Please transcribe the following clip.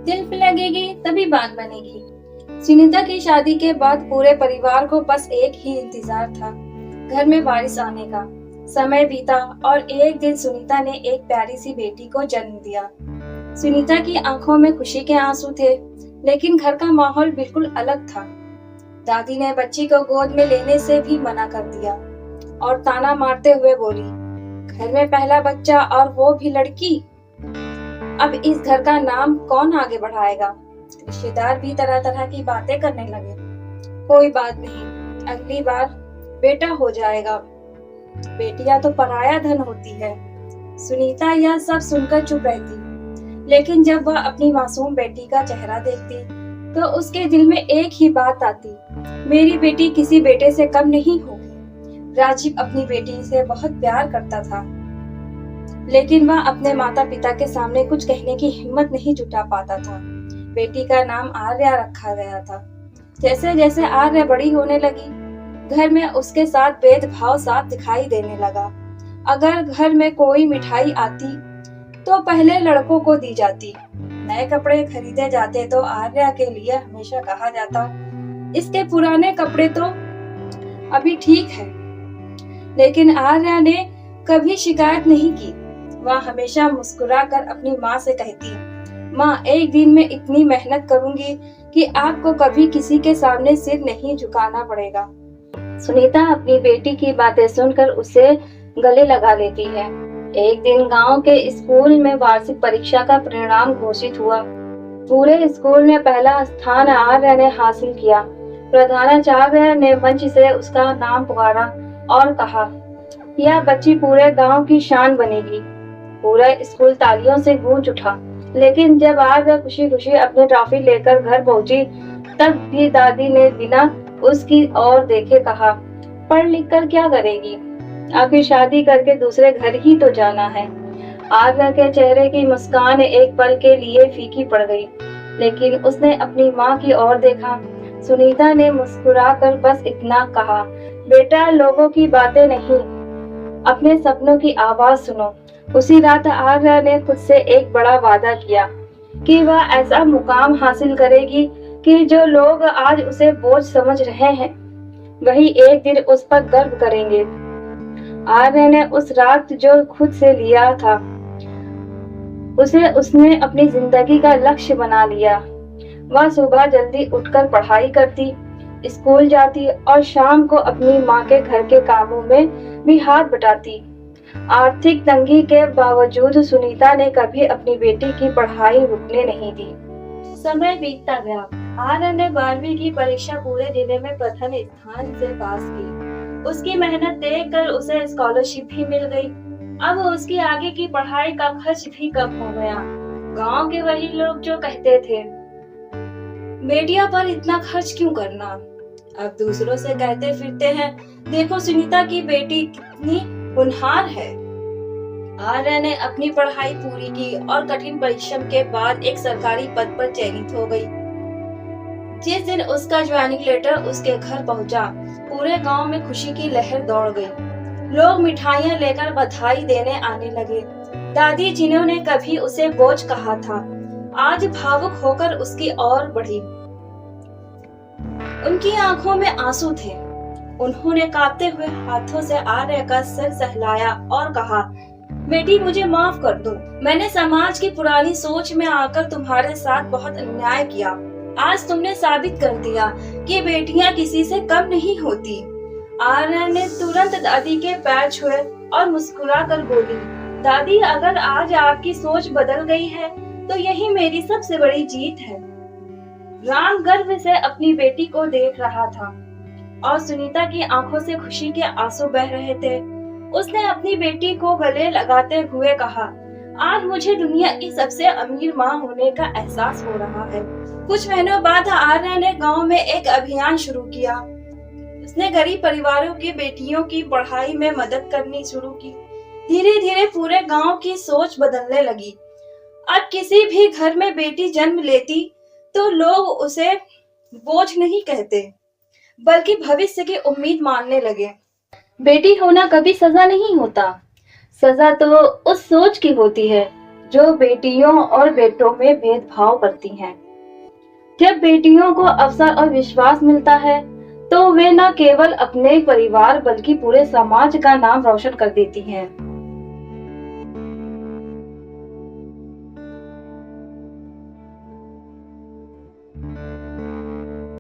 दिल पे लगेगी तभी बात बनेगी। सुनीता की शादी के बाद पूरे परिवार को बस एक ही इंतजार था, घर में बारिश आने का। समय बीता और एक दिन सुनीता ने एक प्यारी सी बेटी को जन्म दिया। सुनीता की आंखों में खुशी के आंसू थे, लेकिन घर का माहौल बिल्कुल अलग था। दादी ने बच्ची को गोद में लेने से भी मना कर दिया और ताना मारते हुए बोली, घर में पहला बच्चा और वो भी लड़की, अब इस घर का नाम कौन आगे बढ़ाएगा। रिश्तेदार भी तरह तरह की बातें करने लगे। कोई बात नहीं, अगली बार बेटा हो जाएगा, बेटियां तो पराया धन होती है। सुनीता यह सब सुनकर चुप रहती, लेकिन जब वह अपनी मासूम बेटी का चेहरा देखती तो उसके दिल में एक ही बात आती, मेरी बेटी किसी बेटे से कम नहीं होगी। राजीव अपनी बेटी से बहुत प्यार करता था, लेकिन वह अपने माता पिता के सामने कुछ कहने की हिम्मत नहीं जुटा पाता था। बेटी का नाम आर्या रखा गया था। जैसे जैसे आर्या बड़ी होने लगी, घर में उसके साथ भेदभाव साफ दिखाई देने लगा। अगर घर में कोई मिठाई आती तो पहले लड़कों को दी जाती, नए कपड़े खरीदे जाते तो आर्या के लिए हमेशा कहा जाता, इसके पुराने कपड़े तो अभी ठीक है। लेकिन आर्या ने कभी शिकायत नहीं की। वह हमेशा मुस्कुराकर अपनी माँ से कहती, माँ, एक दिन में इतनी मेहनत करूंगी कि आपको कभी किसी के सामने सिर नहीं झुकाना पड़ेगा। सुनीता अपनी बेटी की बातें सुनकर उसे गले लगा लेती है। एक दिन गांव के स्कूल में वार्षिक परीक्षा का परिणाम घोषित हुआ। पूरे स्कूल में पहला स्थान आर्या ने हासिल किया। प्रधानाचार्य ने मंच से उसका नाम पुकारा और कहा, यह बच्ची पूरे गांव की शान बनेगी। पूरा स्कूल तालियों से गूंज उठा। लेकिन जब आर्या खुशी खुशी अपनी ट्रॉफी लेकर घर पहुंची, तब भी दादी ने बिना उसकी ओर देखे कहा, पढ़ लिख कर क्या करेगी, आखिर शादी करके दूसरे घर ही तो जाना है। आर्या के चेहरे की मुस्कान एक पल के लिए फीकी पड़ गई, लेकिन उसने अपनी माँ की ओर देखा। सुनीता ने मुस्कुराकर बस इतना कहा, बेटा, लोगों की बातें नहीं, अपने सपनों की आवाज सुनो। उसी रात आर्या ने खुद से एक बड़ा वादा किया कि वह ऐसा मुकाम हासिल करेगी कि जो लोग आज उसे बोझ समझ रहे हैं, वही एक दिन उस पर गर्व करेंगे। आर्या ने उस रात जो खुद से लिया था, उसे उसने अपनी जिंदगी का लक्ष्य बना लिया। वह सुबह जल्दी उठकर पढ़ाई करती, स्कूल जाती और शाम को अपनी माँ के घर के कामों में भी हाथ बटाती। आर्थिक तंगी के बावजूद सुनीता ने कभी अपनी बेटी की पढ़ाई रुकने नहीं दी। समय बीतता गया। आर्या ने 12वीं की परीक्षा पूरे जिले में प्रथम स्थान से पास की। उसकी मेहनत देखकर उसे स्कॉलरशिप भी मिल गई। अब उसकी आगे की पढ़ाई का खर्च भी कम हो गया। गांव के वही लोग जो कहते थे, बेटियों पर इतना खर्च क्यों करना, अब दूसरों से कहते फिरते हैं, देखो सुनीता की बेटी कितनी होनहार है। आर्या ने अपनी पढ़ाई पूरी की और कठिन परिश्रम के बाद एक सरकारी पद पर चयनित हो गई। जिस दिन उसका ज्वाइनिंग लेटर उसके घर पहुंचा, पूरे गांव में खुशी की लहर दौड़ गई। लोग मिठाइयां लेकर बधाई देने आने लगे। दादी, जिन्होंने कभी उसे बोझ कहा था, आज भावुक होकर उसकी ओर बढ़ी। उनकी आंखों में आंसू थे। उन्होंने कांपते हुए हाथों से आर्या का सर सहलाया और कहा, बेटी, मुझे माफ कर दो। मैंने समाज की पुरानी सोच में आकर तुम्हारे साथ बहुत अन्याय किया। आज तुमने साबित कर दिया कि बेटियां किसी से कम नहीं होती। आर्या ने तुरंत दादी के पैर छुए और मुस्कुरा कर बोली, दादी, अगर आज आपकी सोच बदल गई है तो यही मेरी सबसे बड़ी जीत है। राम गर्व से अपनी बेटी को देख रहा था और सुनीता की आंखों से खुशी के आंसू बह रहे थे। उसने अपनी बेटी को गले लगाते हुए कहा, आज मुझे दुनिया की सबसे अमीर माँ होने का एहसास हो रहा है। कुछ महीनों बाद आर्या ने गांव में एक अभियान शुरू किया। उसने गरीब परिवारों की बेटियों की पढ़ाई में मदद करनी शुरू की। धीरे धीरे पूरे गांव की सोच बदलने लगी। अब किसी भी घर में बेटी जन्म लेती तो लोग उसे बोझ नहीं कहते, बल्कि भविष्य की उम्मीद मानने लगे। बेटी होना कभी सजा नहीं होता। सजा तो उस सोच की होती है जो बेटियों और बेटों में भेदभाव करती हैं। जब बेटियों को अवसर और विश्वास मिलता है तो वे न केवल अपने परिवार बल्कि पूरे समाज का नाम रोशन कर देती हैं।